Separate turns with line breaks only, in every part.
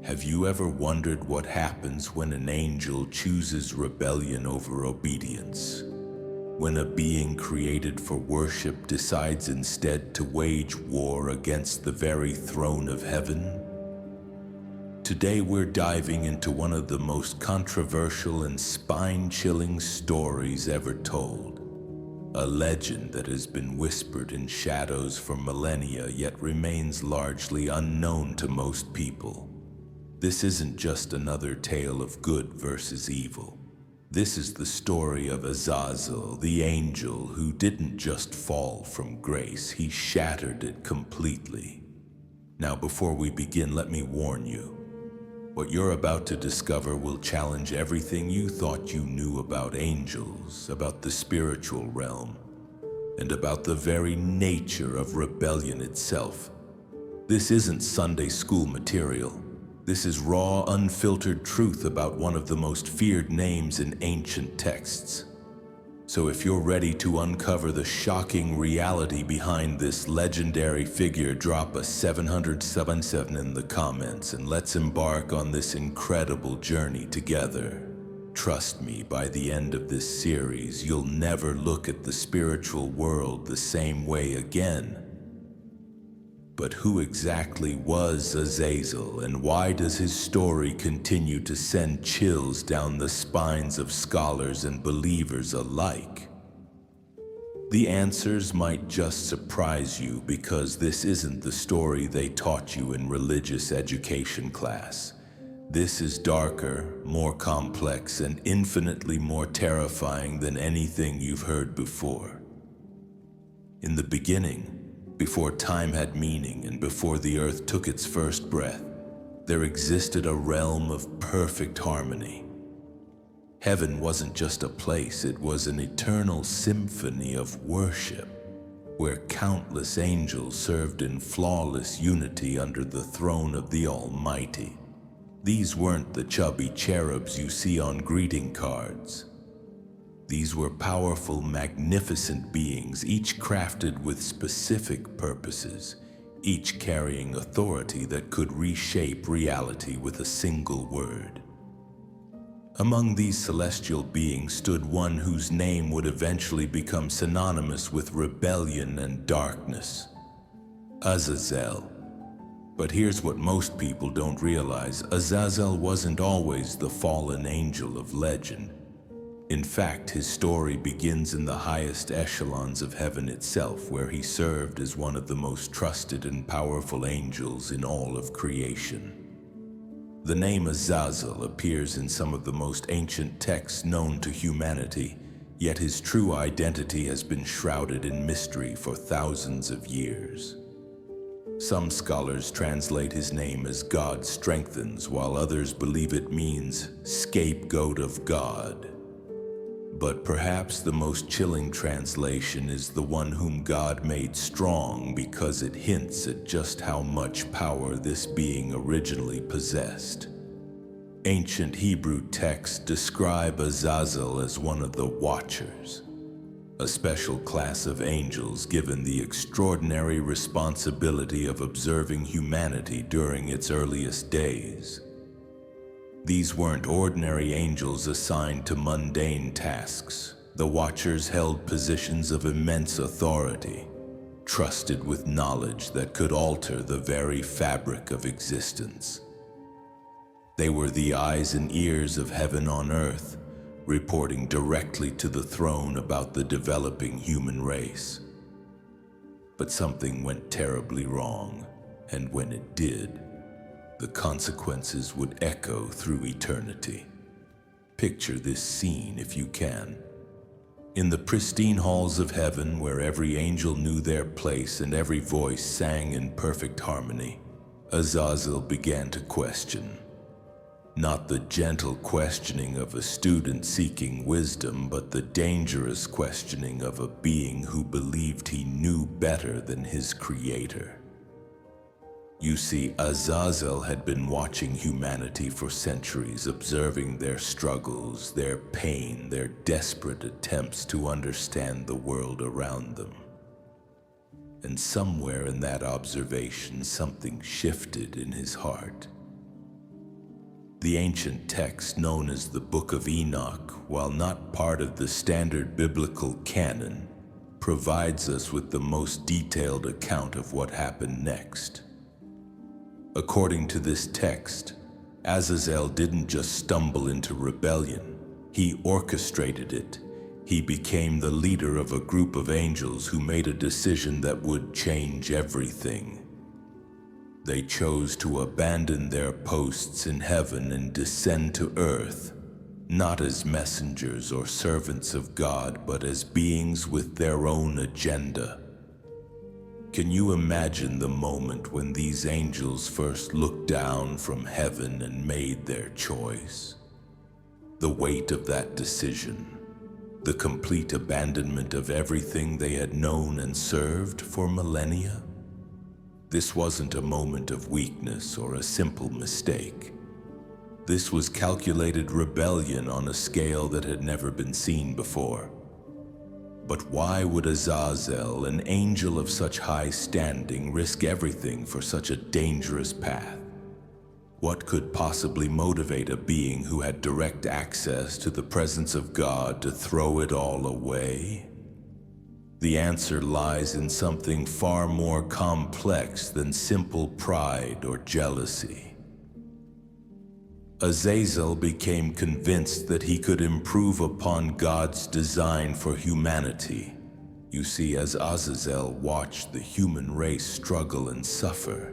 Have you ever wondered what happens when an angel chooses rebellion over obedience? When a being created for worship decides instead to wage war against the very throne of heaven? Today we're diving into one of the most controversial and spine-chilling stories ever told. A legend that has been whispered in shadows for millennia yet remains largely unknown to most people. This isn't just another tale of good versus evil. This is the story of Azazel, the angel who didn't just fall from grace, he shattered it completely. Now, before we begin, let me warn you. What you're about to discover will challenge everything you thought you knew about angels, about the spiritual realm, and about the very nature of rebellion itself. This isn't Sunday school material. This is raw, unfiltered truth about one of the most feared names in ancient texts. So if you're ready to uncover the shocking reality behind this legendary figure, drop a 777 in the comments and let's embark on this incredible journey together. Trust me, by the end of this series, you'll never look at the spiritual world the same way again. But who exactly was Azazel, and why does his story continue to send chills down the spines of scholars and believers alike? The answers might just surprise you, because this isn't the story they taught you in religious education class. This is darker, more complex, and infinitely more terrifying than anything you've heard before. In the beginning, before time had meaning and before the earth took its first breath, there existed a realm of perfect harmony. Heaven wasn't just a place, it was an eternal symphony of worship, where countless angels served in flawless unity under the throne of the Almighty. These weren't the chubby cherubs you see on greeting cards. These were powerful, magnificent beings, each crafted with specific purposes, each carrying authority that could reshape reality with a single word. Among these celestial beings stood one whose name would eventually become synonymous with rebellion and darkness: Azazel. But here's what most people don't realize: Azazel wasn't always the fallen angel of legend. In fact, his story begins in the highest echelons of heaven itself, where he served as one of the most trusted and powerful angels in all of creation. The name Azazel appears in some of the most ancient texts known to humanity, yet his true identity has been shrouded in mystery for thousands of years. Some scholars translate his name as God strengthens, while others believe it means scapegoat of God. But perhaps the most chilling translation is the one whom God made strong, because it hints at just how much power this being originally possessed. Ancient Hebrew texts describe Azazel as one of the Watchers, a special class of angels given the extraordinary responsibility of observing humanity during its earliest days. These weren't ordinary angels assigned to mundane tasks. The Watchers held positions of immense authority, trusted with knowledge that could alter the very fabric of existence. They were the eyes and ears of heaven on earth, reporting directly to the throne about the developing human race. But something went terribly wrong, and when it did, the consequences would echo through eternity. Picture this scene if you can. In the pristine halls of heaven, where every angel knew their place and every voice sang in perfect harmony, Azazel began to question. Not the gentle questioning of a student seeking wisdom, but the dangerous questioning of a being who believed he knew better than his creator. You see, Azazel had been watching humanity for centuries, observing their struggles, their pain, their desperate attempts to understand the world around them. And somewhere in that observation, something shifted in his heart. The ancient text known as the Book of Enoch, while not part of the standard biblical canon, provides us with the most detailed account of what happened next. According to this text, Azazel didn't just stumble into rebellion, he orchestrated it. He became the leader of a group of angels who made a decision that would change everything. They chose to abandon their posts in heaven and descend to earth, not as messengers or servants of God, but as beings with their own agenda. Can you imagine the moment when these angels first looked down from heaven and made their choice? The weight of that decision, the complete abandonment of everything they had known and served for millennia? This wasn't a moment of weakness or a simple mistake. This was calculated rebellion on a scale that had never been seen before. But why would Azazel, an angel of such high standing, risk everything for such a dangerous path? What could possibly motivate a being who had direct access to the presence of God to throw it all away? The answer lies in something far more complex than simple pride or jealousy. Azazel became convinced that he could improve upon God's design for humanity. You see, as Azazel watched the human race struggle and suffer,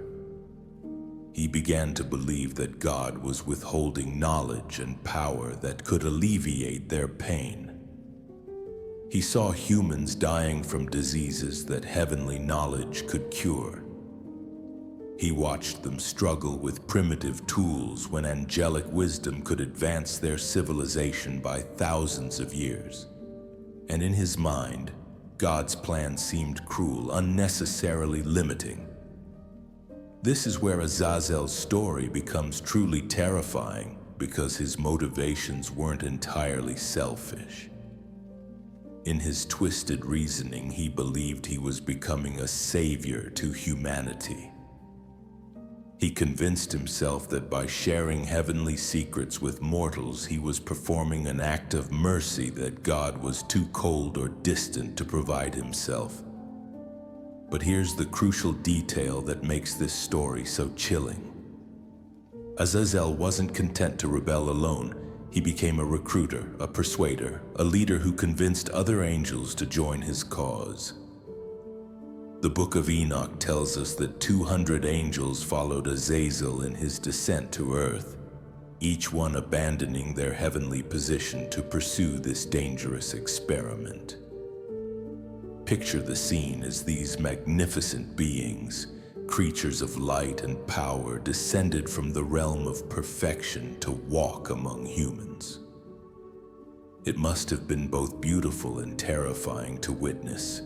he began to believe that God was withholding knowledge and power that could alleviate their pain. He saw humans dying from diseases that heavenly knowledge could cure. He watched them struggle with primitive tools when angelic wisdom could advance their civilization by thousands of years. And in his mind, God's plan seemed cruel, unnecessarily limiting. This is where Azazel's story becomes truly terrifying, because his motivations weren't entirely selfish. In his twisted reasoning, he believed he was becoming a savior to humanity. He convinced himself that by sharing heavenly secrets with mortals, he was performing an act of mercy that God was too cold or distant to provide himself. But here's the crucial detail that makes this story so chilling. Azazel wasn't content to rebel alone. He became a recruiter, a persuader, a leader who convinced other angels to join his cause. The Book of Enoch tells us that 200 angels followed Azazel in his descent to earth, each one abandoning their heavenly position to pursue this dangerous experiment. Picture the scene as these magnificent beings, creatures of light and power, descended from the realm of perfection to walk among humans. It must have been both beautiful and terrifying to witness.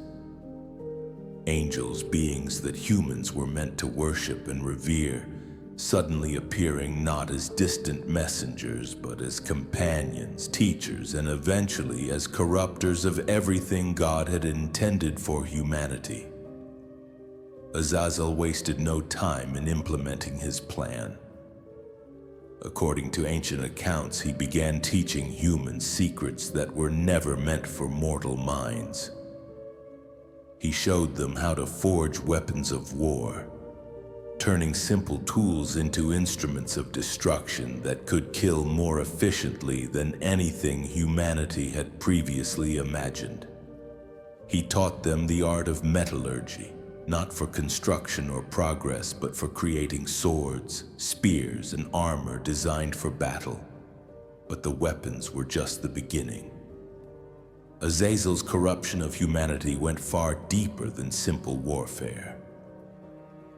Angels, beings that humans were meant to worship and revere, suddenly appearing not as distant messengers, but as companions, teachers, and eventually as corruptors of everything God had intended for humanity. Azazel wasted no time in implementing his plan. According to ancient accounts, he began teaching humans secrets that were never meant for mortal minds. He showed them how to forge weapons of war, turning simple tools into instruments of destruction that could kill more efficiently than anything humanity had previously imagined. He taught them the art of metallurgy, not for construction or progress, but for creating swords, spears, and armor designed for battle. But the weapons were just the beginning. Azazel's corruption of humanity went far deeper than simple warfare.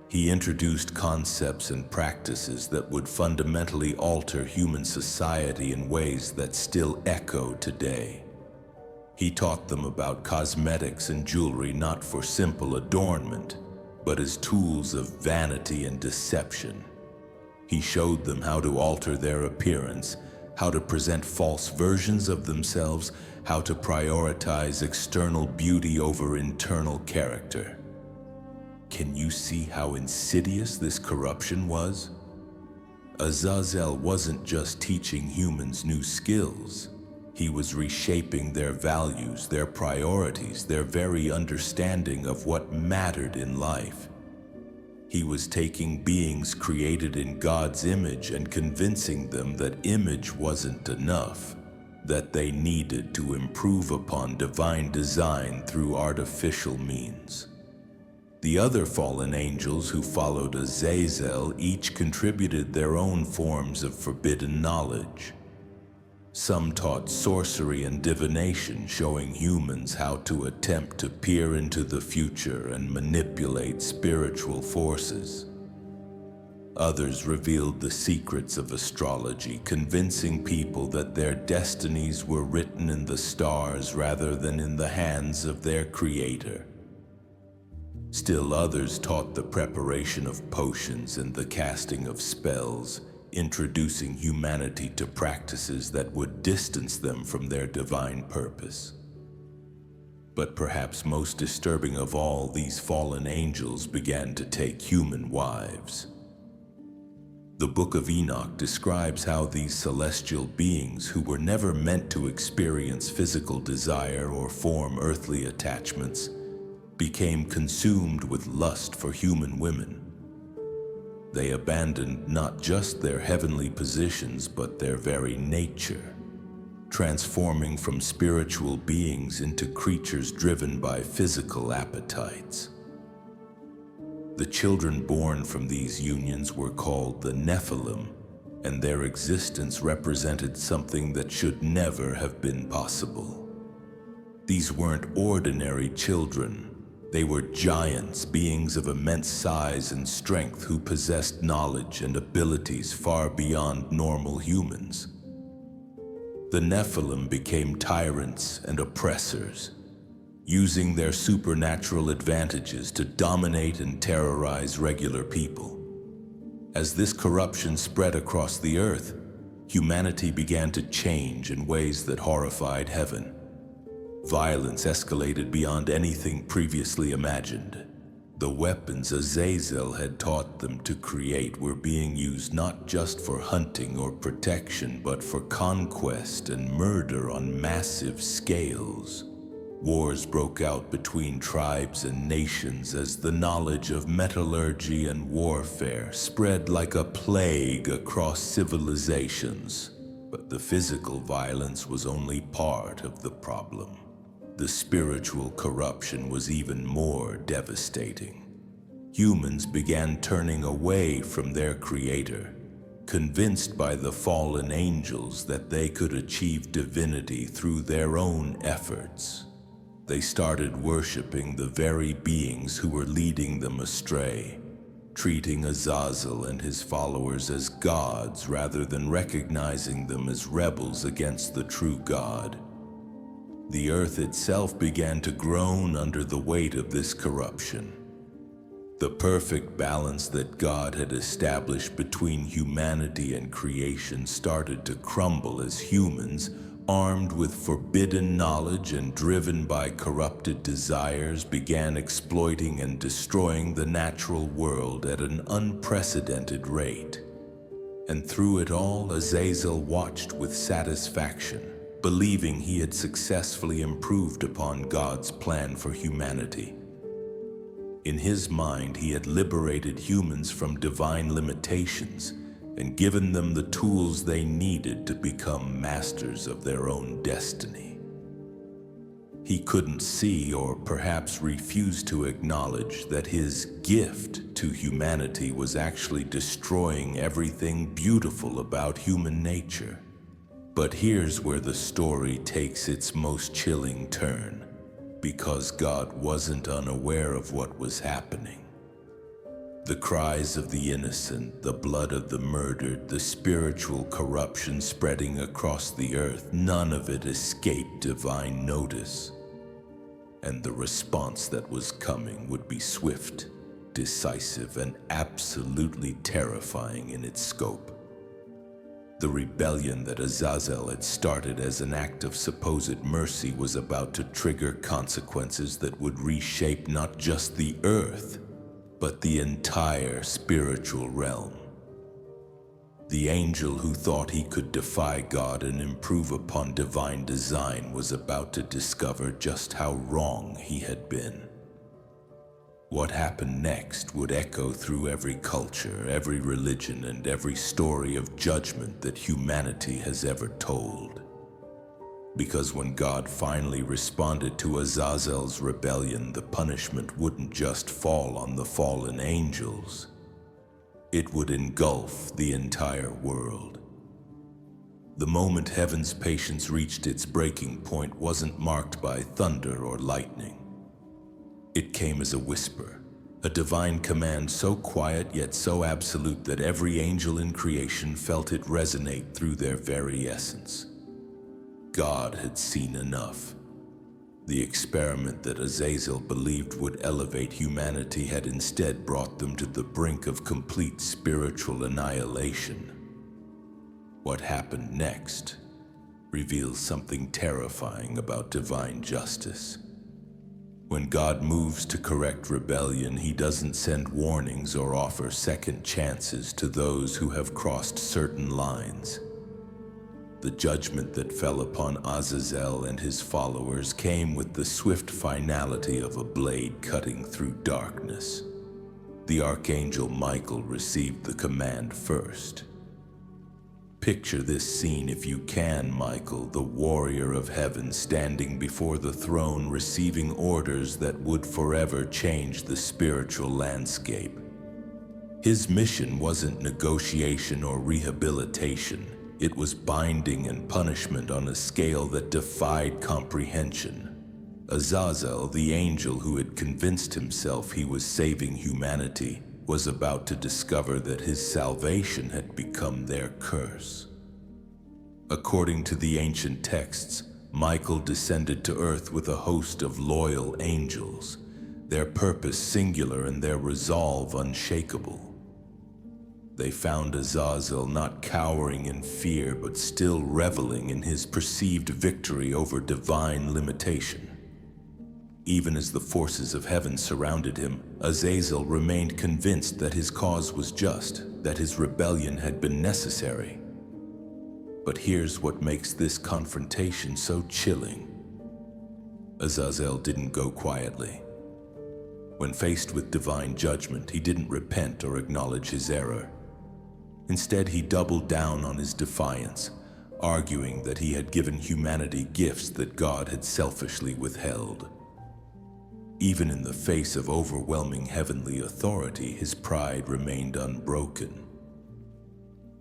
He introduced concepts and practices that would fundamentally alter human society in ways that still echo today. He taught them about cosmetics and jewelry not for simple adornment, but as tools of vanity and deception. He showed them how to alter their appearance, how to present false versions of themselves, how to prioritize external beauty over internal character. Can you see how insidious this corruption was? Azazel wasn't just teaching humans new skills. He was reshaping their values, their priorities, their very understanding of what mattered in life. He was taking beings created in God's image and convincing them that image wasn't enough, that they needed to improve upon divine design through artificial means. The other fallen angels who followed Azazel each contributed their own forms of forbidden knowledge. Some taught sorcery and divination, showing humans how to attempt to peer into the future and manipulate spiritual forces. Others revealed the secrets of astrology, convincing people that their destinies were written in the stars rather than in the hands of their creator. Still others taught the preparation of potions and the casting of spells, introducing humanity to practices that would distance them from their divine purpose. But perhaps most disturbing of all, these fallen angels began to take human wives. The Book of Enoch describes how these celestial beings, who were never meant to experience physical desire or form earthly attachments, became consumed with lust for human women. They abandoned not just their heavenly positions, but their very nature, transforming from spiritual beings into creatures driven by physical appetites. The children born from these unions were called the Nephilim, and their existence represented something that should never have been possible. These weren't ordinary children. They were giants, beings of immense size and strength who possessed knowledge and abilities far beyond normal humans. The Nephilim became tyrants and oppressors, using their supernatural advantages to dominate and terrorize regular people. As this corruption spread across the earth, humanity began to change in ways that horrified heaven. Violence escalated beyond anything previously imagined. The weapons Azazel had taught them to create were being used not just for hunting or protection, but for conquest and murder on massive scales. Wars broke out between tribes and nations as the knowledge of metallurgy and warfare spread like a plague across civilizations. But the physical violence was only part of the problem. The spiritual corruption was even more devastating. Humans began turning away from their creator, convinced by the fallen angels that they could achieve divinity through their own efforts. They started worshiping the very beings who were leading them astray, treating Azazel and his followers as gods rather than recognizing them as rebels against the true God. The earth itself began to groan under the weight of this corruption. The perfect balance that God had established between humanity and creation started to crumble as humans, armed with forbidden knowledge and driven by corrupted desires, began exploiting and destroying the natural world at an unprecedented rate. And through it all, Azazel watched with satisfaction, believing he had successfully improved upon God's plan for humanity. In his mind, he had liberated humans from divine limitations and given them the tools they needed to become masters of their own destiny. He couldn't see, or perhaps refused to acknowledge, that his gift to humanity was actually destroying everything beautiful about human nature. But here's where the story takes its most chilling turn, because God wasn't unaware of what was happening. The cries of the innocent, the blood of the murdered, the spiritual corruption spreading across the earth, none of it escaped divine notice. And the response that was coming would be swift, decisive, and absolutely terrifying in its scope. The rebellion that Azazel had started as an act of supposed mercy was about to trigger consequences that would reshape not just the earth, but the entire spiritual realm. The angel who thought he could defy God and improve upon divine design was about to discover just how wrong he had been. What happened next would echo through every culture, every religion, and every story of judgment that humanity has ever told. Because when God finally responded to Azazel's rebellion, the punishment wouldn't just fall on the fallen angels. It would engulf the entire world. The moment heaven's patience reached its breaking point wasn't marked by thunder or lightning. It came as a whisper, a divine command so quiet yet so absolute that every angel in creation felt it resonate through their very essence. God had seen enough. The experiment that Azazel believed would elevate humanity had instead brought them to the brink of complete spiritual annihilation. What happened next reveals something terrifying about divine justice. When God moves to correct rebellion, he doesn't send warnings or offer second chances to those who have crossed certain lines. The judgment that fell upon Azazel and his followers came with the swift finality of a blade cutting through darkness. The archangel Michael received the command first. Picture this scene if you can, Michael, the warrior of heaven, standing before the throne, receiving orders that would forever change the spiritual landscape. His mission wasn't negotiation or rehabilitation. It was binding and punishment on a scale that defied comprehension. Azazel, the angel who had convinced himself he was saving humanity, was about to discover that his salvation had become their curse. According to the ancient texts, Michael descended to earth with a host of loyal angels, their purpose singular and their resolve unshakable. They found Azazel not cowering in fear, but still reveling in his perceived victory over divine limitation. Even as the forces of heaven surrounded him, Azazel remained convinced that his cause was just, that his rebellion had been necessary. But here's what makes this confrontation so chilling. Azazel didn't go quietly. When faced with divine judgment, he didn't repent or acknowledge his error. Instead, he doubled down on his defiance, arguing that he had given humanity gifts that God had selfishly withheld. Even in the face of overwhelming heavenly authority, his pride remained unbroken.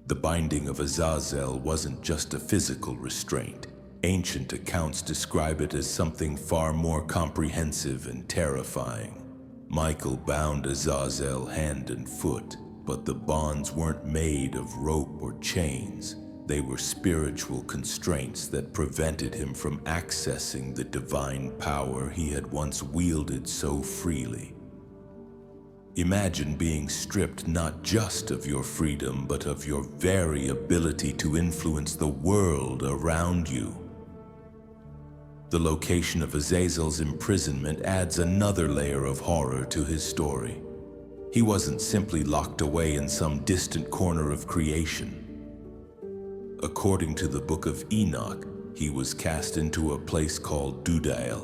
The binding of Azazel wasn't just a physical restraint. Ancient accounts describe it as something far more comprehensive and terrifying. Michael bound Azazel hand and foot, but the bonds weren't made of rope or chains. They were spiritual constraints that prevented him from accessing the divine power he had once wielded so freely. Imagine being stripped not just of your freedom, but of your very ability to influence the world around you. The location of Azazel's imprisonment adds another layer of horror to his story. He wasn't simply locked away in some distant corner of creation. According to the Book of Enoch, he was cast into a place called Defied,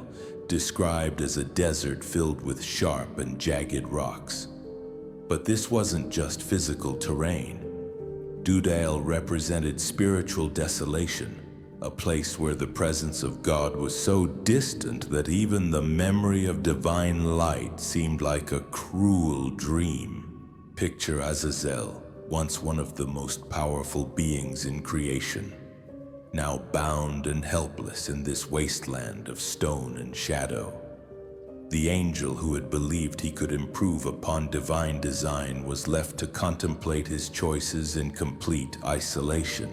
described as a desert filled with sharp and jagged rocks. But this wasn't just physical terrain. Defied represented spiritual desolation, a place where the presence of God was so distant that even the memory of divine light seemed like a cruel dream. Picture Azazel, once one of the most powerful beings in creation, now bound and helpless in this wasteland of stone and shadow. The angel who had believed he could improve upon divine design was left to contemplate his choices in complete isolation.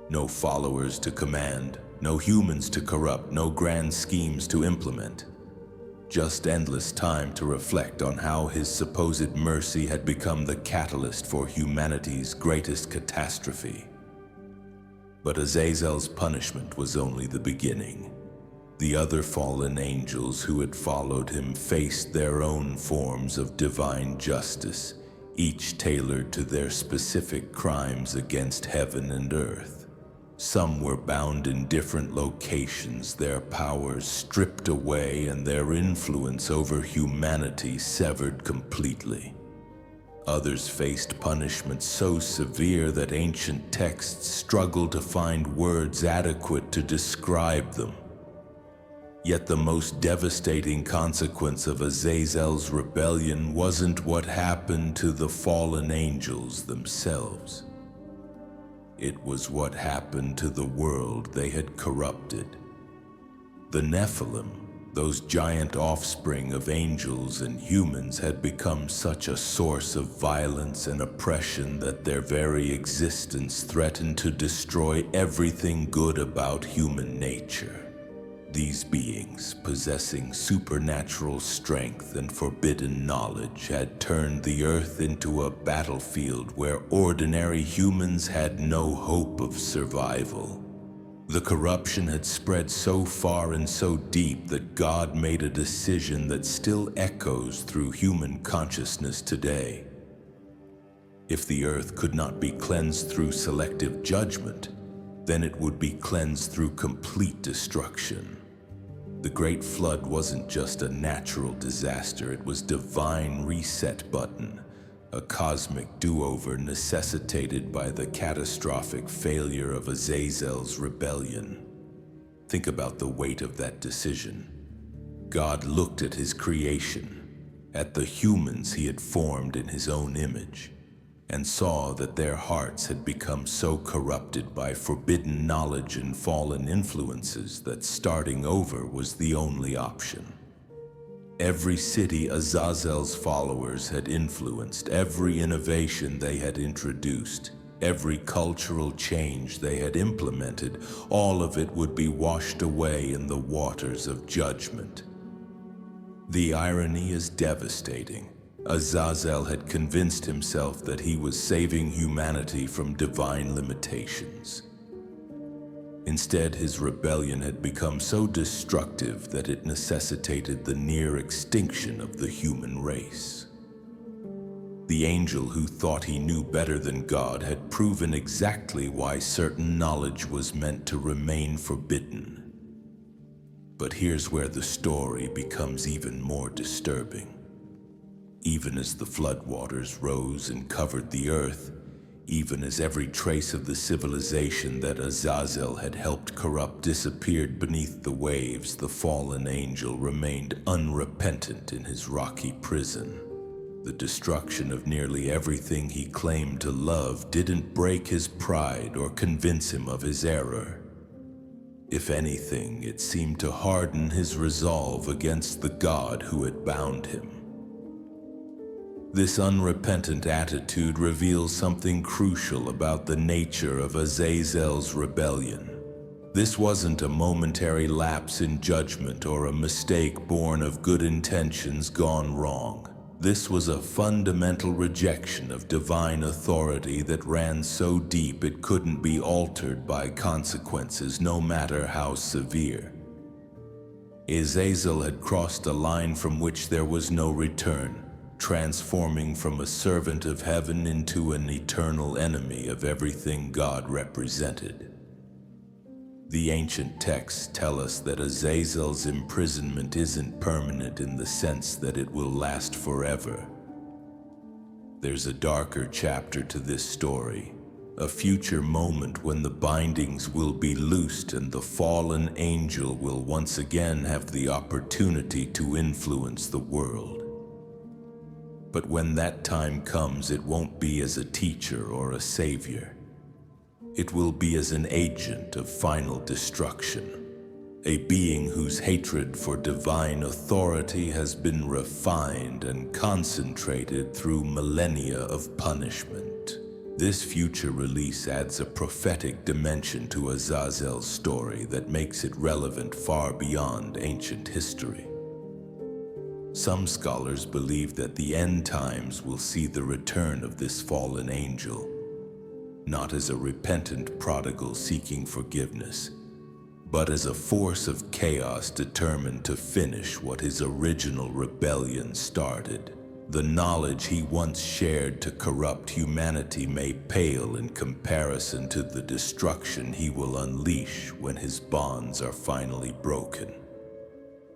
No followers to command, no humans to corrupt, no grand schemes to implement. Just endless time to reflect on how his supposed mercy had become the catalyst for humanity's greatest catastrophe. But Azazel's punishment was only the beginning. The other fallen angels who had followed him faced their own forms of divine justice, each tailored to their specific crimes against heaven and earth. Some were bound in different locations, their powers stripped away and their influence over humanity severed completely. Others faced punishment so severe that ancient texts struggle to find words adequate to describe them. Yet the most devastating consequence of Azazel's rebellion wasn't what happened to the fallen angels themselves. It was what happened to the world they had corrupted. The Nephilim, those giant offspring of angels and humans, had become such a source of violence and oppression that their very existence threatened to destroy everything good about human nature. These beings, possessing supernatural strength and forbidden knowledge, had turned the earth into a battlefield where ordinary humans had no hope of survival. The corruption had spread so far and so deep that God made a decision that still echoes through human consciousness today. If the earth could not be cleansed through selective judgment, then it would be cleansed through complete destruction. The Great Flood wasn't just a natural disaster, it was divine reset button, a cosmic do-over necessitated by the catastrophic failure of Azazel's rebellion. Think about the weight of that decision. God looked at his creation, at the humans he had formed in his own image, and saw that their hearts had become so corrupted by forbidden knowledge and fallen influences that starting over was the only option. Every city Azazel's followers had influenced, every innovation they had introduced, every cultural change they had implemented, all of it would be washed away in the waters of judgment. The irony is devastating. Azazel had convinced himself that he was saving humanity from divine limitations. Instead, his rebellion had become so destructive that it necessitated the near extinction of the human race. The angel who thought he knew better than God had proven exactly why certain knowledge was meant to remain forbidden. But here's where the story becomes even more disturbing. Even as the floodwaters rose and covered the earth, even as every trace of the civilization that Azazel had helped corrupt disappeared beneath the waves, the fallen angel remained unrepentant in his rocky prison. The destruction of nearly everything he claimed to love didn't break his pride or convince him of his error. If anything, it seemed to harden his resolve against the God who had bound him. This unrepentant attitude reveals something crucial about the nature of Azazel's rebellion. This wasn't a momentary lapse in judgment or a mistake born of good intentions gone wrong. This was a fundamental rejection of divine authority that ran so deep it couldn't be altered by consequences, no matter how severe. Azazel had crossed a line from which there was no return, transforming from a servant of heaven into an eternal enemy of everything God represented. The ancient texts tell us that Azazel's imprisonment isn't permanent in the sense that it will last forever. There's a darker chapter to this story, a future moment when the bindings will be loosed and the fallen angel will once again have the opportunity to influence the world. But when that time comes, it won't be as a teacher or a savior. It will be as an agent of final destruction, a being whose hatred for divine authority has been refined and concentrated through millennia of punishment. This future release adds a prophetic dimension to Azazel's story that makes it relevant far beyond ancient history. Some scholars believe that the end times will see the return of this fallen angel, not as a repentant prodigal seeking forgiveness, but as a force of chaos determined to finish what his original rebellion started. The knowledge he once shared to corrupt humanity may pale in comparison to the destruction he will unleash when his bonds are finally broken.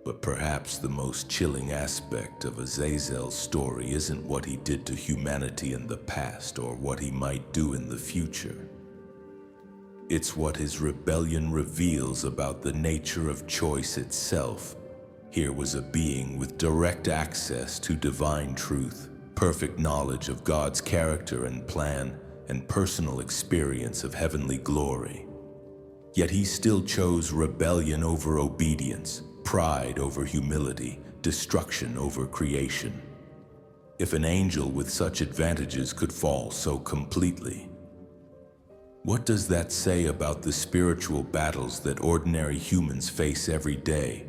But perhaps the most chilling aspect of Azazel's story isn't what he did to humanity in the past or what he might do in the future. It's what his rebellion reveals about the nature of choice itself. Here was a being with direct access to divine truth, perfect knowledge of God's character and plan, and personal experience of heavenly glory. Yet he still chose rebellion over obedience, pride over humility, destruction over creation. If an angel with such advantages could fall so completely, what does that say about the spiritual battles that ordinary humans face every day?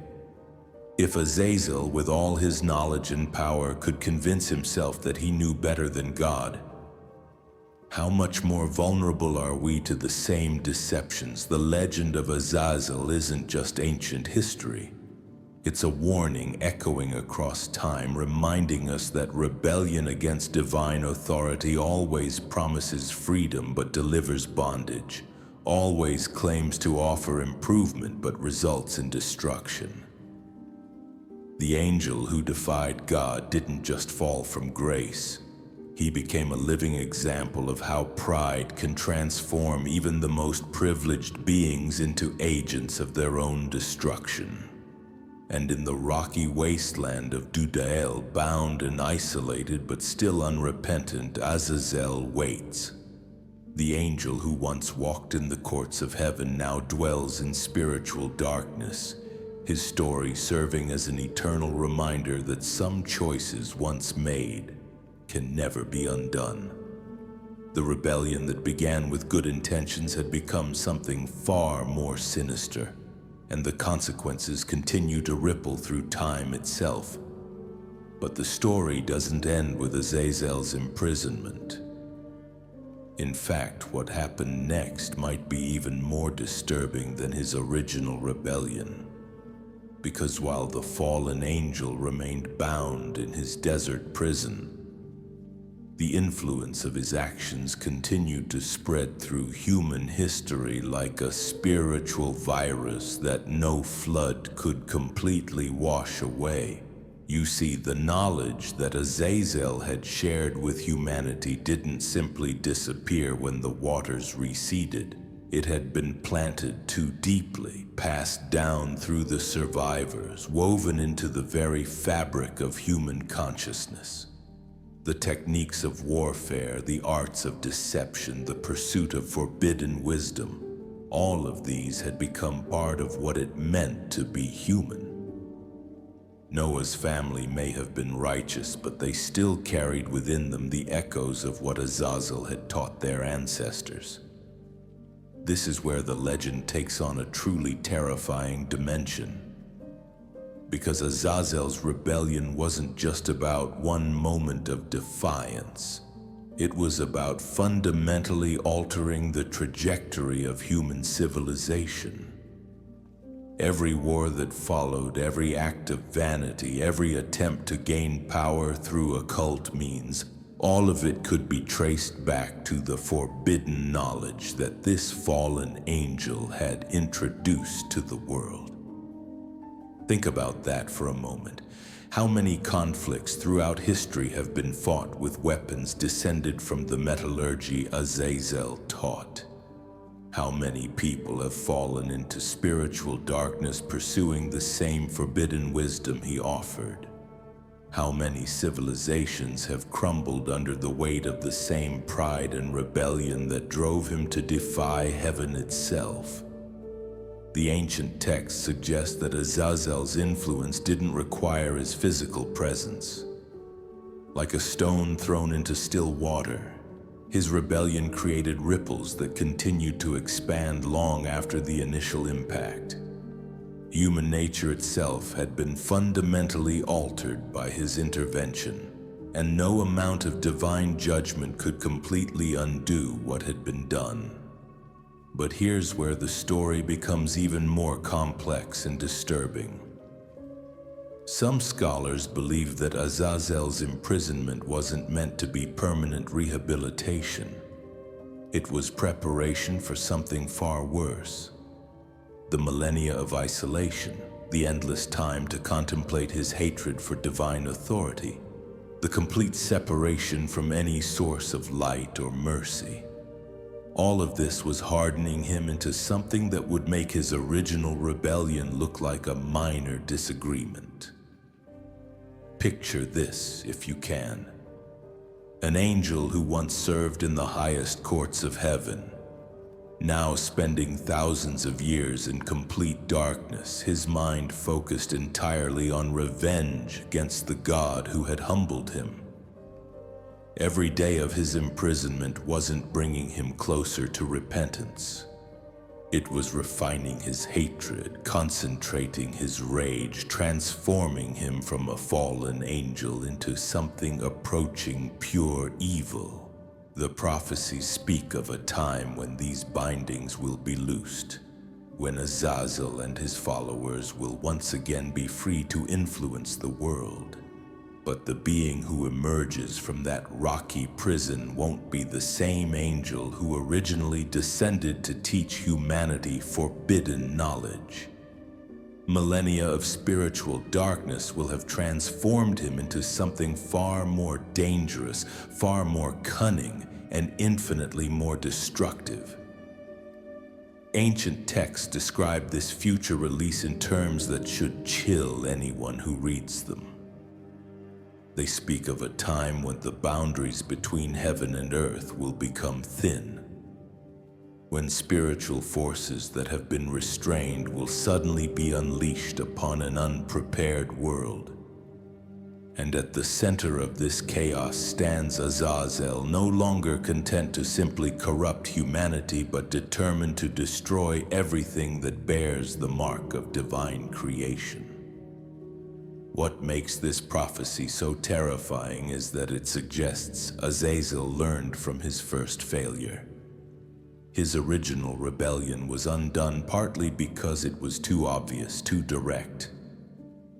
If Azazel, with all his knowledge and power, could convince himself that he knew better than God, how much more vulnerable are we to the same deceptions? The legend of Azazel isn't just ancient history. It's a warning echoing across time, reminding us that rebellion against divine authority always promises freedom but delivers bondage, always claims to offer improvement but results in destruction. The angel who defied God didn't just fall from grace. He became a living example of how pride can transform even the most privileged beings into agents of their own destruction. And in the rocky wasteland of Dudael, bound and isolated but still unrepentant, Azazel waits. The angel who once walked in the courts of heaven now dwells in spiritual darkness, his story serving as an eternal reminder that some choices once made can never be undone. The rebellion that began with good intentions had become something far more sinister, and the consequences continue to ripple through time itself. But the story doesn't end with Azazel's imprisonment. In fact, what happened next might be even more disturbing than his original rebellion. Because while the fallen angel remained bound in his desert prison, the influence of his actions continued to spread through human history like a spiritual virus that no flood could completely wash away. You see, the knowledge that Azazel had shared with humanity didn't simply disappear when the waters receded. It had been planted too deeply, passed down through the survivors, woven into the very fabric of human consciousness. The techniques of warfare, the arts of deception, the pursuit of forbidden wisdom, all of these had become part of what it meant to be human. Noah's family may have been righteous, but they still carried within them the echoes of what Azazel had taught their ancestors. This is where the legend takes on a truly terrifying dimension. Because Azazel's rebellion wasn't just about one moment of defiance. It was about fundamentally altering the trajectory of human civilization. Every war that followed, every act of vanity, every attempt to gain power through occult means, all of it could be traced back to the forbidden knowledge that this fallen angel had introduced to the world. Think about that for a moment. How many conflicts throughout history have been fought with weapons descended from the metallurgy Azazel taught? How many people have fallen into spiritual darkness pursuing the same forbidden wisdom he offered? How many civilizations have crumbled under the weight of the same pride and rebellion that drove him to defy heaven itself? The ancient texts suggest that Azazel's influence didn't require his physical presence. Like a stone thrown into still water, his rebellion created ripples that continued to expand long after the initial impact. Human nature itself had been fundamentally altered by his intervention, and no amount of divine judgment could completely undo what had been done. But here's where the story becomes even more complex and disturbing. Some scholars believe that Azazel's imprisonment wasn't meant to be permanent rehabilitation. It was preparation for something far worse. The millennia of isolation, the endless time to contemplate his hatred for divine authority, the complete separation from any source of light or mercy. All of this was hardening him into something that would make his original rebellion look like a minor disagreement. Picture this, if you can. An angel who once served in the highest courts of heaven, now spending thousands of years in complete darkness, his mind focused entirely on revenge against the God who had humbled him. Every day of his imprisonment wasn't bringing him closer to repentance. It was refining his hatred, concentrating his rage, transforming him from a fallen angel into something approaching pure evil. The prophecies speak of a time when these bindings will be loosed, when Azazel and his followers will once again be free to influence the world. But the being who emerges from that rocky prison won't be the same angel who originally descended to teach humanity forbidden knowledge. Millennia of spiritual darkness will have transformed him into something far more dangerous, far more cunning, and infinitely more destructive. Ancient texts describe this future release in terms that should chill anyone who reads them. They speak of a time when the boundaries between heaven and earth will become thin, when spiritual forces that have been restrained will suddenly be unleashed upon an unprepared world. And at the center of this chaos stands Azazel, no longer content to simply corrupt humanity, but determined to destroy everything that bears the mark of divine creation. What makes this prophecy so terrifying is that it suggests Azazel learned from his first failure. His original rebellion was undone partly because it was too obvious, too direct.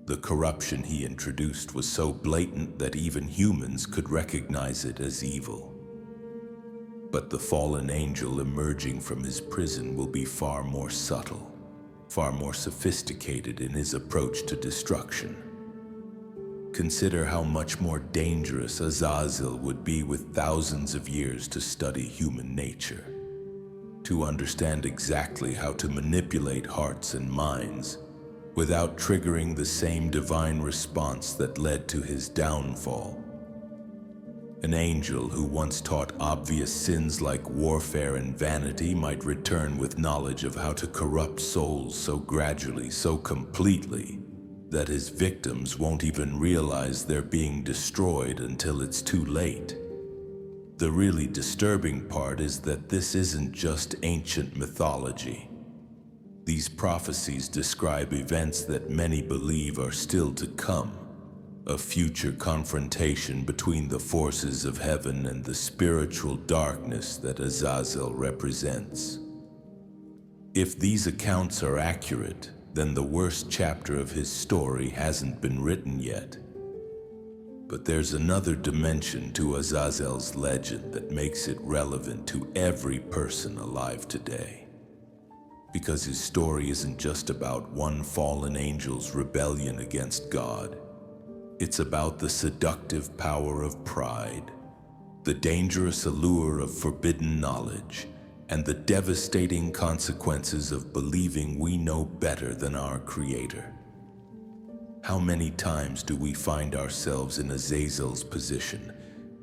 The corruption he introduced was so blatant that even humans could recognize it as evil. But the fallen angel emerging from his prison will be far more subtle, far more sophisticated in his approach to destruction. Consider how much more dangerous Azazel would be with thousands of years to study human nature, to understand exactly how to manipulate hearts and minds without triggering the same divine response that led to his downfall. An angel who once taught obvious sins like warfare and vanity might return with knowledge of how to corrupt souls so gradually, so completely, that his victims won't even realize they're being destroyed until it's too late. The really disturbing part is that this isn't just ancient mythology. These prophecies describe events that many believe are still to come, a future confrontation between the forces of heaven and the spiritual darkness that Azazel represents. If these accounts are accurate, then the worst chapter of his story hasn't been written yet. But there's another dimension to Azazel's legend that makes it relevant to every person alive today. Because his story isn't just about one fallen angel's rebellion against God. It's about the seductive power of pride, the dangerous allure of forbidden knowledge, and the devastating consequences of believing we know better than our Creator. How many times do we find ourselves in Azazel's position,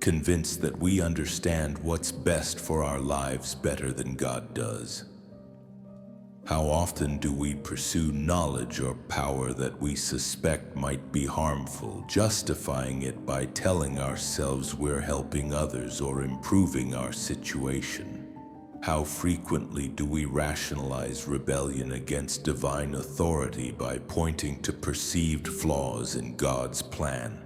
convinced that we understand what's best for our lives better than God does? How often do we pursue knowledge or power that we suspect might be harmful, justifying it by telling ourselves we're helping others or improving our situation? How frequently do we rationalize rebellion against divine authority by pointing to perceived flaws in God's plan?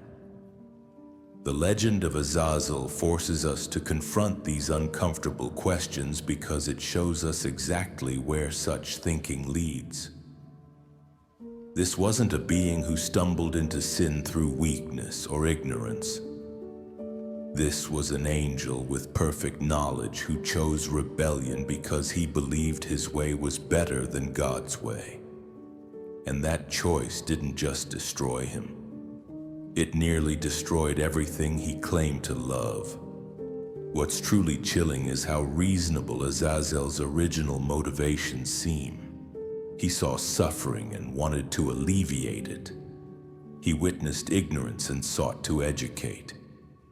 The legend of Azazel forces us to confront these uncomfortable questions because it shows us exactly where such thinking leads. This wasn't a being who stumbled into sin through weakness or ignorance. This was an angel with perfect knowledge who chose rebellion because he believed his way was better than God's way. And that choice didn't just destroy him. It nearly destroyed everything he claimed to love. What's truly chilling is how reasonable Azazel's original motivations seem. He saw suffering and wanted to alleviate it. He witnessed ignorance and sought to educate.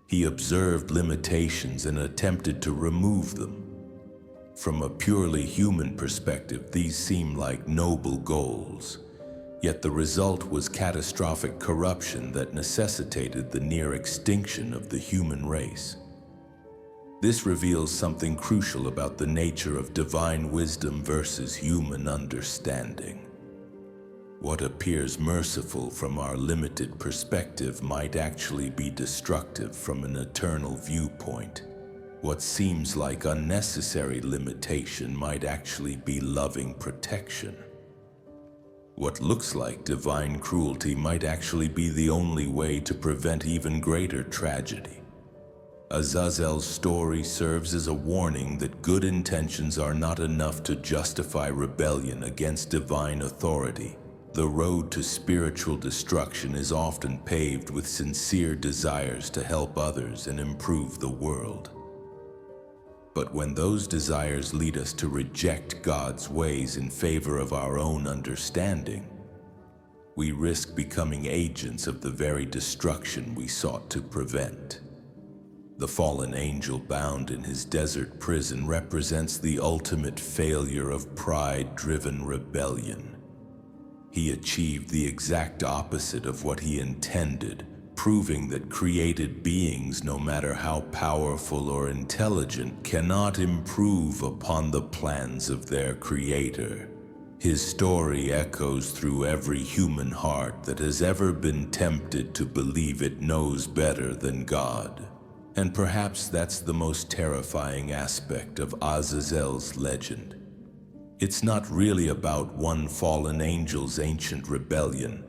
He observed limitations and attempted to remove them. From a purely human perspective, these seem like noble goals. Yet the result was catastrophic corruption that necessitated the near extinction of the human race. This reveals something crucial about the nature of divine wisdom versus human understanding. What appears merciful from our limited perspective might actually be destructive from an eternal viewpoint. What seems like unnecessary limitation might actually be loving protection. What looks like divine cruelty might actually be the only way to prevent even greater tragedy. Azazel's story serves as a warning that good intentions are not enough to justify rebellion against divine authority. The road to spiritual destruction is often paved with sincere desires to help others and improve the world. But when those desires lead us to reject God's ways in favor of our own understanding, we risk becoming agents of the very destruction we sought to prevent. The fallen angel bound in his desert prison represents the ultimate failure of pride-driven rebellion. He achieved the exact opposite of what he intended, proving that created beings, no matter how powerful or intelligent, cannot improve upon the plans of their creator. His story echoes through every human heart that has ever been tempted to believe it knows better than God. And perhaps that's the most terrifying aspect of Azazel's legend. It's not really about one fallen angel's ancient rebellion.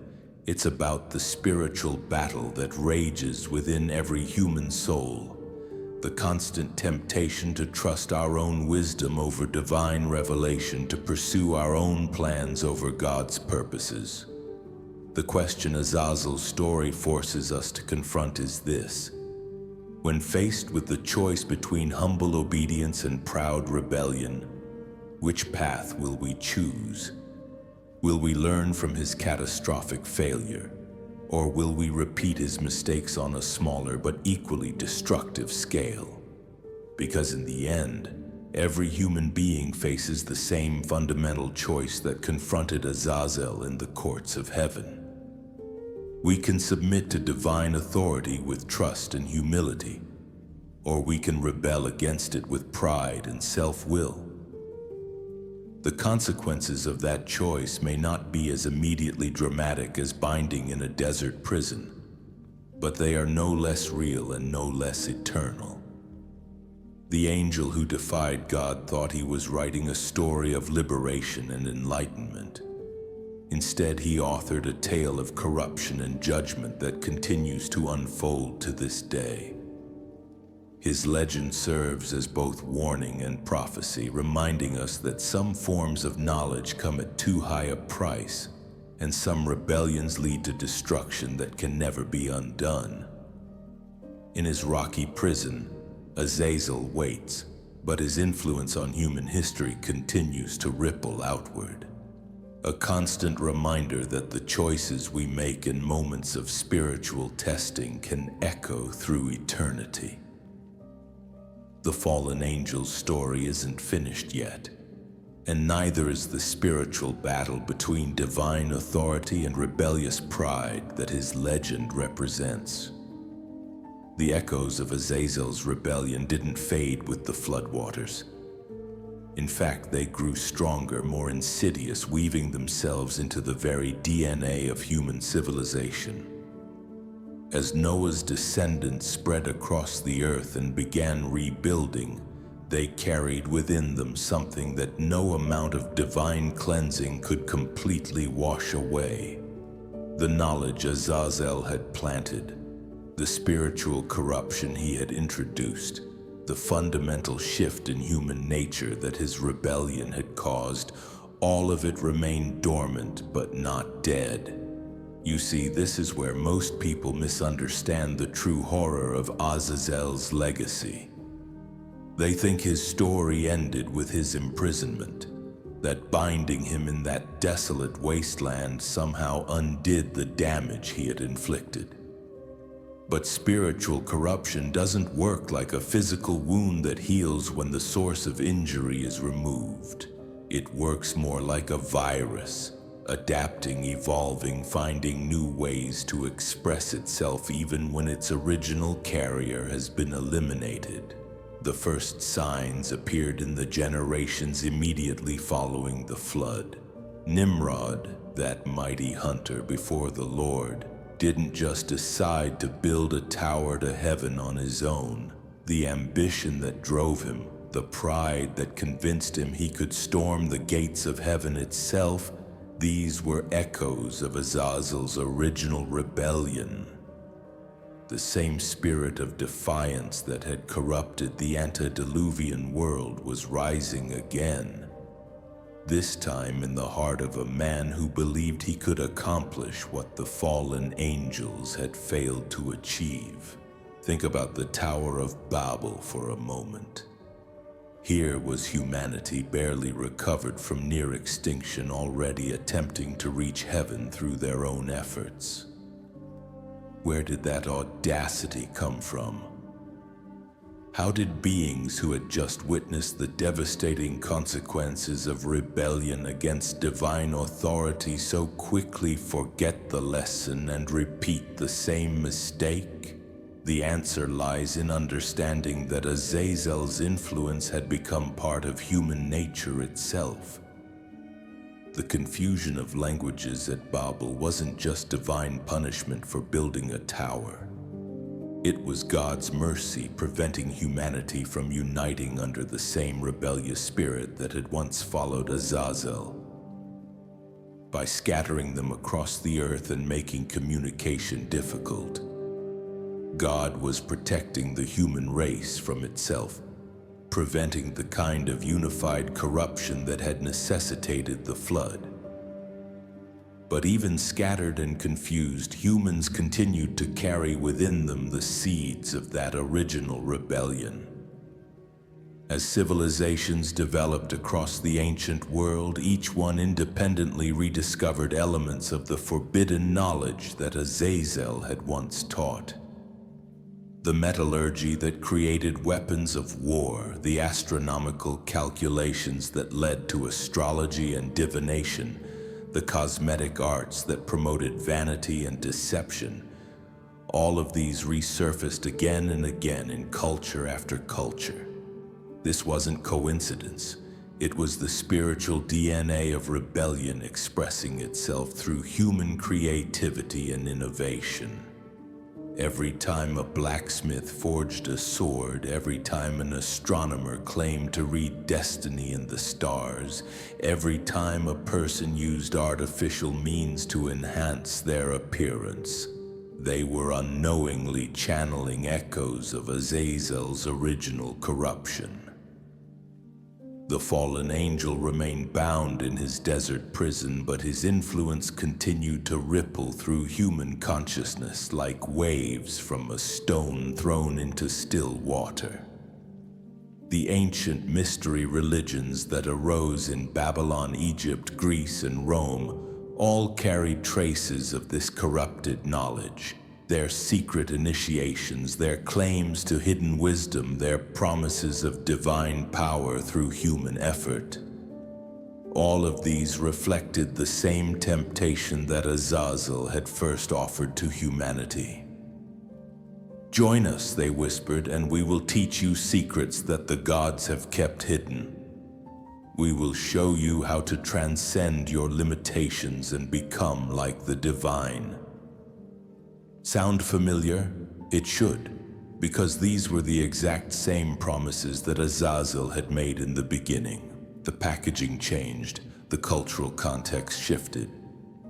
It's about the spiritual battle that rages within every human soul, the constant temptation to trust our own wisdom over divine revelation, to pursue our own plans over God's purposes. The question Azazel's story forces us to confront is this: when faced with the choice between humble obedience and proud rebellion, which path will we choose? Will we learn from his catastrophic failure, or will we repeat his mistakes on a smaller but equally destructive scale? Because in the end, every human being faces the same fundamental choice that confronted Azazel in the courts of heaven. We can submit to divine authority with trust and humility, or we can rebel against it with pride and self-will. The consequences of that choice may not be as immediately dramatic as binding in a desert prison, but they are no less real and no less eternal. The angel who defied God thought he was writing a story of liberation and enlightenment. Instead, he authored a tale of corruption and judgment that continues to unfold to this day. His legend serves as both warning and prophecy, reminding us that some forms of knowledge come at too high a price, and some rebellions lead to destruction that can never be undone. In his rocky prison, Azazel waits, but his influence on human history continues to ripple outward. A constant reminder that the choices we make in moments of spiritual testing can echo through eternity. The fallen angel's story isn't finished yet, and neither is the spiritual battle between divine authority and rebellious pride that his legend represents. The echoes of Azazel's rebellion didn't fade with the floodwaters. In fact, they grew stronger, more insidious, weaving themselves into the very DNA of human civilization. As Noah's descendants spread across the earth and began rebuilding, They carried within them something that no amount of divine cleansing could completely wash away. The knowledge Azazel had planted, the spiritual corruption he had introduced, the fundamental shift in human nature that his rebellion had caused, all of it remained dormant but not dead. You see, this is where most people misunderstand the true horror of Azazel's legacy. They think his story ended with his imprisonment, that binding him in that desolate wasteland somehow undid the damage he had inflicted. But spiritual corruption doesn't work like a physical wound that heals when the source of injury is removed. It works more like a virus, adapting, evolving, finding new ways to express itself even when its original carrier has been eliminated. The first signs appeared in the generations immediately following the flood. Nimrod, that mighty hunter before the Lord, didn't just decide to build a tower to heaven on his own. The ambition that drove him, the pride that convinced him he could storm the gates of heaven itself, these were echoes of Azazel's original rebellion. The same spirit of defiance that had corrupted the antediluvian world was rising again, this time in the heart of a man who believed he could accomplish what the fallen angels had failed to achieve. Think about the Tower of Babel for a moment. Here was humanity barely recovered from near extinction, already attempting to reach heaven through their own efforts. Where did that audacity come from? How did beings who had just witnessed the devastating consequences of rebellion against divine authority so quickly forget the lesson and repeat the same mistake? The answer lies in understanding that Azazel's influence had become part of human nature itself. The confusion of languages at Babel wasn't just divine punishment for building a tower. It was God's mercy preventing humanity from uniting under the same rebellious spirit that had once followed Azazel. By scattering them across the earth and making communication difficult, God was protecting the human race from itself, preventing the kind of unified corruption that had necessitated the flood. But even scattered and confused, humans continued to carry within them the seeds of that original rebellion. As civilizations developed across the ancient world, each one independently rediscovered elements of the forbidden knowledge that Azazel had once taught. The metallurgy that created weapons of war, the astronomical calculations that led to astrology and divination, the cosmetic arts that promoted vanity and deception, all of these resurfaced again and again in culture after culture. This wasn't coincidence. It was the spiritual DNA of rebellion expressing itself through human creativity and innovation. Every time a blacksmith forged a sword, every time an astronomer claimed to read destiny in the stars, every time a person used artificial means to enhance their appearance, they were unknowingly channeling echoes of Azazel's original corruption. The fallen angel remained bound in his desert prison, but his influence continued to ripple through human consciousness like waves from a stone thrown into still water. The ancient mystery religions that arose in Babylon, Egypt, Greece, and Rome all carried traces of this corrupted knowledge. Their secret initiations, their claims to hidden wisdom, their promises of divine power through human effort. All of these reflected the same temptation that Azazel had first offered to humanity. "Join us," they whispered, "and we will teach you secrets that the gods have kept hidden. We will show you how to transcend your limitations and become like the divine." Sound familiar? It should. because these were the exact same promises that Azazel had made in the beginning. The packaging changed, the cultural context shifted,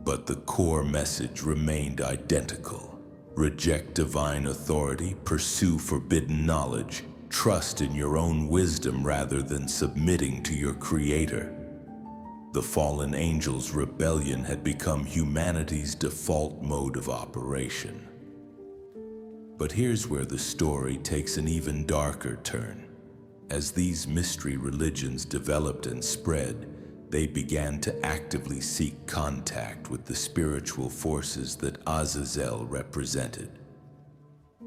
but the core message remained identical. Reject divine authority, pursue forbidden knowledge, trust in your own wisdom rather than submitting to your Creator. The fallen angel's rebellion had become humanity's default mode of operation. But here's where the story takes an even darker turn. As these mystery religions developed and spread, they began to actively seek contact with the spiritual forces that Azazel represented.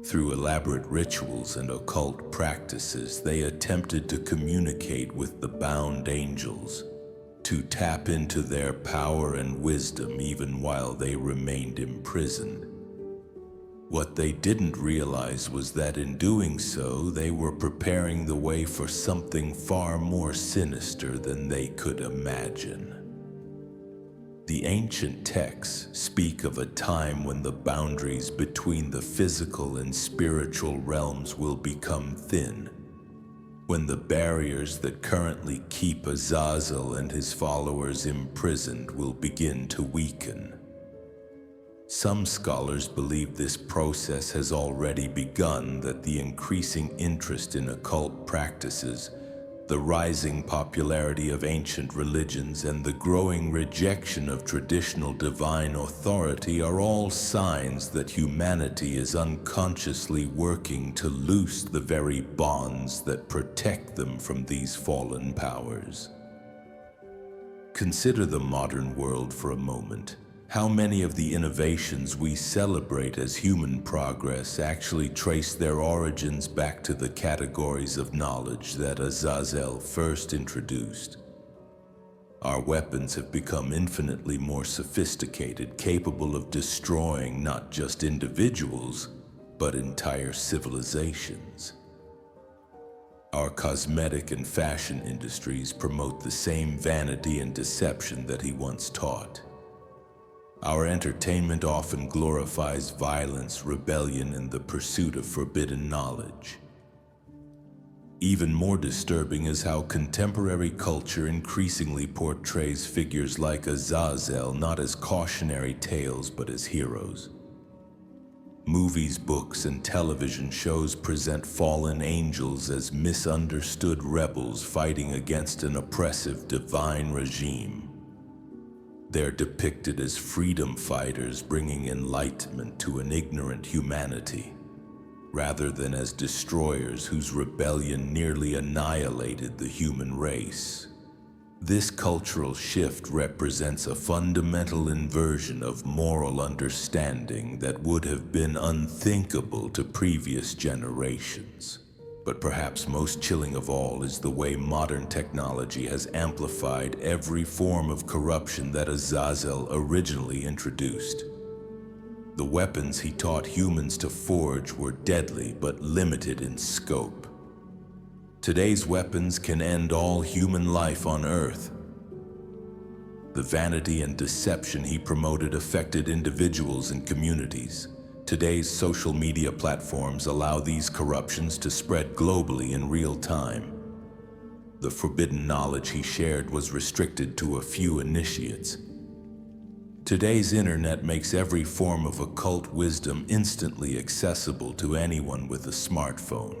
Through elaborate rituals and occult practices, they attempted to communicate with the bound angels, to tap into their power and wisdom even while they remained imprisoned. What they didn't realize was that in doing so, they were preparing the way for something far more sinister than they could imagine. The ancient texts speak of a time when the boundaries between the physical and spiritual realms will become thin, when the barriers that currently keep Azazel and his followers imprisoned will begin to weaken. Some scholars believe this process has already begun, that the increasing interest in occult practices, the rising popularity of ancient religions, and the growing rejection of traditional divine authority are all signs that humanity is unconsciously working to loose the very bonds that protect them from these fallen powers. Consider the modern world for a moment. How many of the innovations we celebrate as human progress actually trace their origins back to the categories of knowledge that Azazel first introduced? Our weapons have become infinitely more sophisticated, capable of destroying not just individuals, but entire civilizations. Our cosmetic and fashion industries promote the same vanity and deception that he once taught. Our entertainment often glorifies violence, rebellion, and the pursuit of forbidden knowledge. Even more disturbing is how contemporary culture increasingly portrays figures like Azazel not as cautionary tales but as heroes. Movies, books, and television shows present fallen angels as misunderstood rebels fighting against an oppressive divine regime. They're depicted as freedom fighters bringing enlightenment to an ignorant humanity, rather than as destroyers whose rebellion nearly annihilated the human race. This cultural shift represents a fundamental inversion of moral understanding that would have been unthinkable to previous generations. But perhaps most chilling of all is the way modern technology has amplified every form of corruption that Azazel originally introduced. The weapons he taught humans to forge were deadly but limited in scope. Today's weapons can end all human life on Earth. The vanity and deception he promoted affected individuals and communities. Today's social media platforms allow these corruptions to spread globally in real time. The forbidden knowledge he shared was restricted to a few initiates. Today's internet makes every form of occult wisdom instantly accessible to anyone with a smartphone.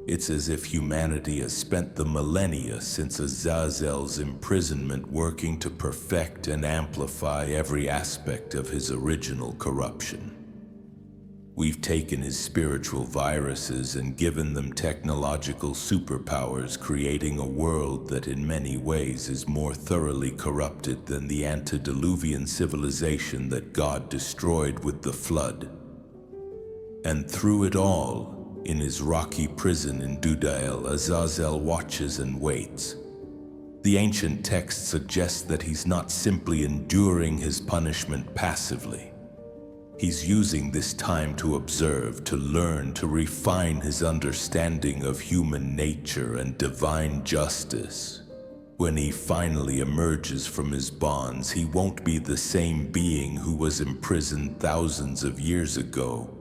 It's as if humanity has spent the millennia since Azazel's imprisonment working to perfect and amplify every aspect of his original corruption. We've taken his spiritual viruses and given them technological superpowers, creating a world that in many ways is more thoroughly corrupted than the antediluvian civilization that God destroyed with the flood. And through it all, in his rocky prison in Dudael, Azazel watches and waits. The ancient text suggests that he's not simply enduring his punishment passively. He's using this time to observe, to learn, to refine his understanding of human nature and divine justice. When he finally emerges from his bonds, he won't be the same being who was imprisoned thousands of years ago.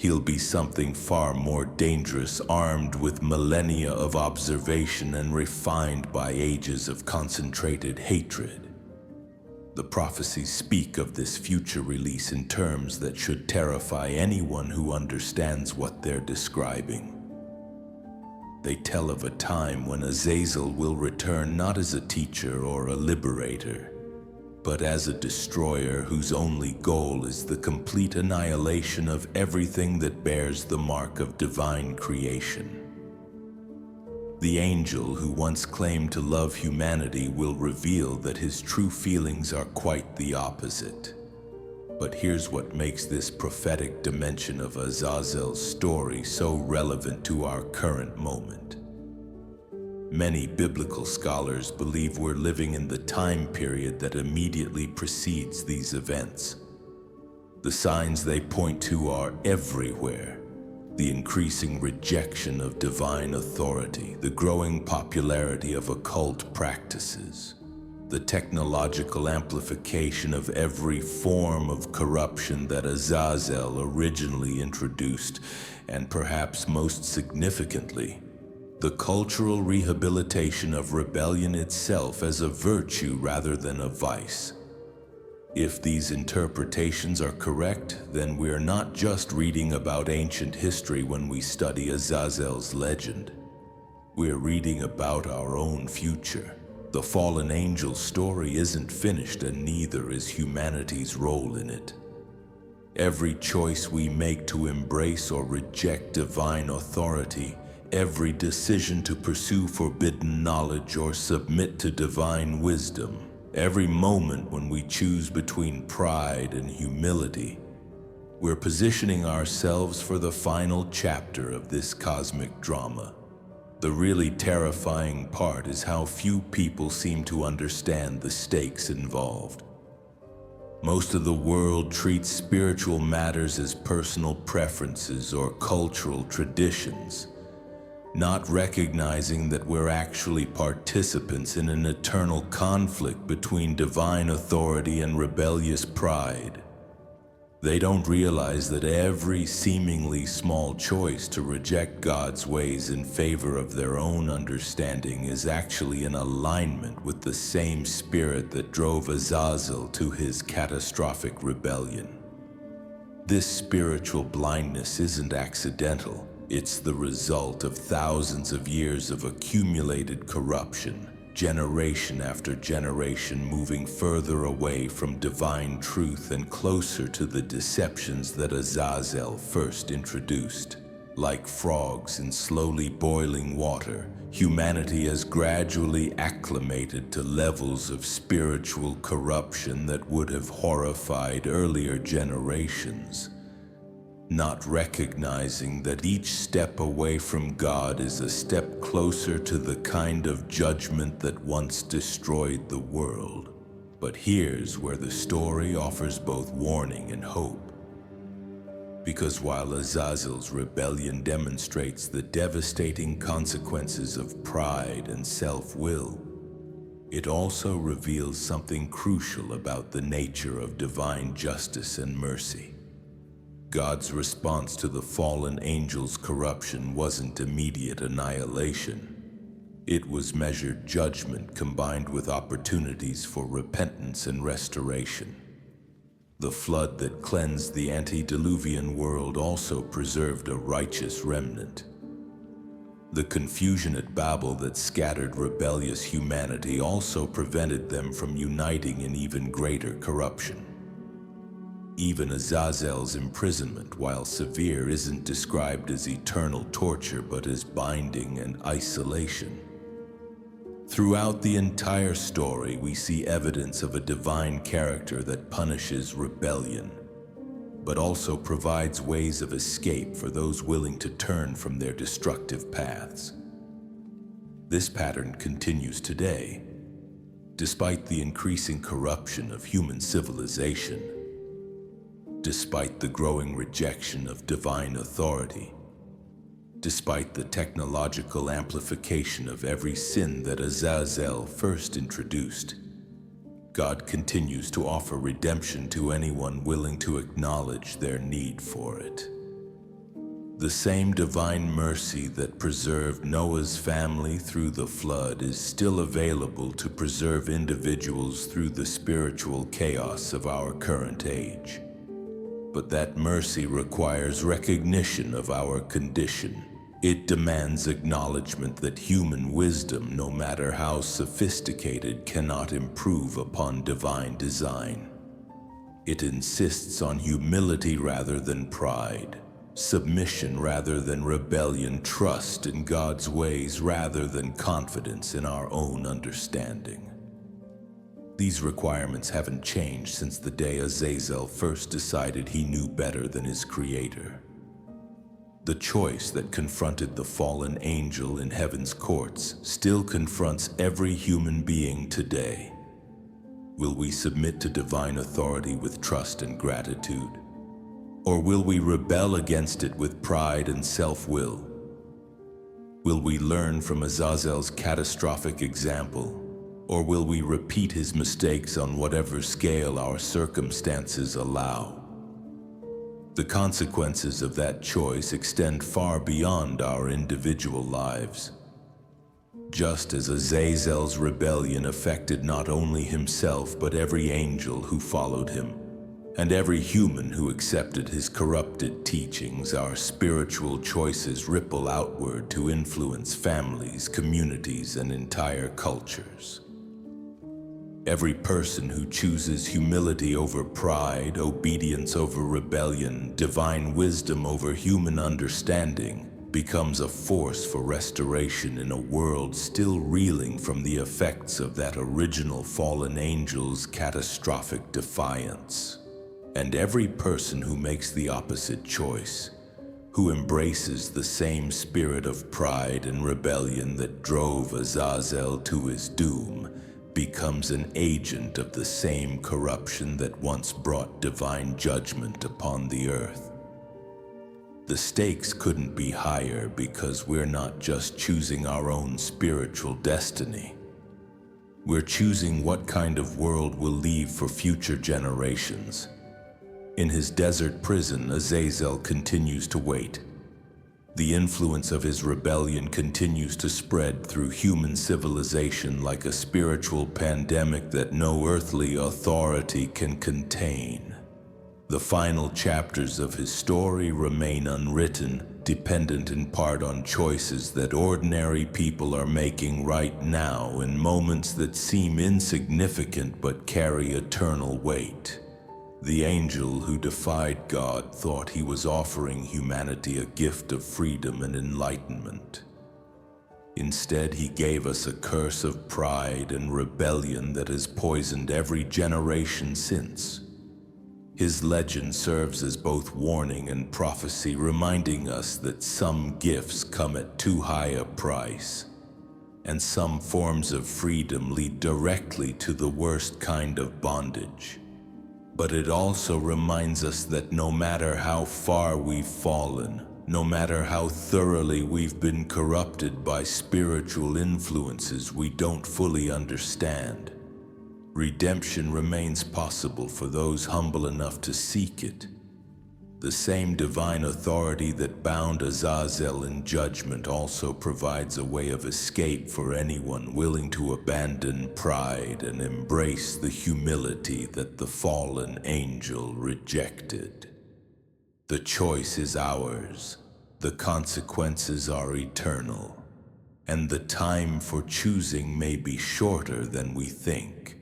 He'll be something far more dangerous, armed with millennia of observation and refined by ages of concentrated hatred. The prophecies speak of this future release in terms that should terrify anyone who understands what they're describing. They tell of a time when Azazel will return not as a teacher or a liberator, but as a destroyer whose only goal is the complete annihilation of everything that bears the mark of divine creation. The angel who once claimed to love humanity will reveal that his true feelings are quite the opposite. But here's what makes this prophetic dimension of Azazel's story so relevant to our current moment. Many biblical scholars believe we're living in the time period that immediately precedes these events. The signs they point to are everywhere. The increasing rejection of divine authority, the growing popularity of occult practices, the technological amplification of every form of corruption that Azazel originally introduced, and perhaps most significantly, the cultural rehabilitation of rebellion itself as a virtue rather than a vice. If these interpretations are correct, then we're not just reading about ancient history when we study Azazel's legend. We're reading about our own future. The fallen angel's story isn't finished, and neither is humanity's role in it. Every choice we make to embrace or reject divine authority, every decision to pursue forbidden knowledge or submit to divine wisdom, every moment when we choose between pride and humility, we're positioning ourselves for the final chapter of this cosmic drama. The really terrifying part is how few people seem to understand the stakes involved. Most of the world treats spiritual matters as personal preferences or cultural traditions, not recognizing that we're actually participants in an eternal conflict between divine authority and rebellious pride. They don't realize that every seemingly small choice to reject God's ways in favor of their own understanding is actually in alignment with the same spirit that drove Azazel to his catastrophic rebellion. This spiritual blindness isn't accidental. It's the result of thousands of years of accumulated corruption, generation after generation moving further away from divine truth and closer to the deceptions that Azazel first introduced. Like frogs in slowly boiling water, humanity has gradually acclimated to levels of spiritual corruption that would have horrified earlier generations, not recognizing that each step away from God is a step closer to the kind of judgment that once destroyed the world. But here's where the story offers both warning and hope. Because while Azazel's rebellion demonstrates the devastating consequences of pride and self-will, it also reveals something crucial about the nature of divine justice and mercy. God's response to the fallen angel's corruption wasn't immediate annihilation. It was measured judgment combined with opportunities for repentance and restoration. The flood that cleansed the antediluvian world also preserved a righteous remnant. The confusion at Babel that scattered rebellious humanity also prevented them from uniting in even greater corruption. Even Azazel's imprisonment, while severe, isn't described as eternal torture but as binding and isolation. Throughout the entire story, we see evidence of a divine character that punishes rebellion, but also provides ways of escape for those willing to turn from their destructive paths. This pattern continues today. Despite the increasing corruption of human civilization, despite the growing rejection of divine authority, despite the technological amplification of every sin that Azazel first introduced, God continues to offer redemption to anyone willing to acknowledge their need for it. The same divine mercy that preserved Noah's family through the flood is still available to preserve individuals through the spiritual chaos of our current age. But that mercy requires recognition of our condition. It demands acknowledgement that human wisdom, no matter how sophisticated, cannot improve upon divine design. It insists on humility rather than pride, submission rather than rebellion, trust in God's ways rather than confidence in our own understanding. These requirements haven't changed since the day Azazel first decided he knew better than his creator. The choice that confronted the fallen angel in heaven's courts still confronts every human being today. Will we submit to divine authority with trust and gratitude? Or will we rebel against it with pride and self-will? Will we learn from Azazel's catastrophic example? Or will we repeat his mistakes on whatever scale our circumstances allow? The consequences of that choice extend far beyond our individual lives. Just as Azazel's rebellion affected not only himself but every angel who followed him, and every human who accepted his corrupted teachings, our spiritual choices ripple outward to influence families, communities, and entire cultures. Every person who chooses humility over pride, obedience over rebellion, divine wisdom over human understanding, becomes a force for restoration in a world still reeling from the effects of that original fallen angel's catastrophic defiance. And every person who makes the opposite choice, who embraces the same spirit of pride and rebellion that drove Azazel to his doom, becomes an agent of the same corruption that once brought divine judgment upon the earth. The stakes couldn't be higher because we're not just choosing our own spiritual destiny. We're choosing what kind of world we'll leave for future generations. In his desert prison, Azazel continues to wait. The influence of his rebellion continues to spread through human civilization like a spiritual pandemic that no earthly authority can contain. The final chapters of his story remain unwritten, dependent in part on choices that ordinary people are making right now in moments that seem insignificant but carry eternal weight. The angel who defied God thought he was offering humanity a gift of freedom and enlightenment. Instead, he gave us a curse of pride and rebellion that has poisoned every generation since. His legend serves as both warning and prophecy, reminding us that some gifts come at too high a price, and some forms of freedom lead directly to the worst kind of bondage. But it also reminds us that no matter how far we've fallen, no matter how thoroughly we've been corrupted by spiritual influences we don't fully understand, redemption remains possible for those humble enough to seek it. The same divine authority that bound Azazel in judgment also provides a way of escape for anyone willing to abandon pride and embrace the humility that the fallen angel rejected. The choice is ours, the consequences are eternal, and the time for choosing may be shorter than we think.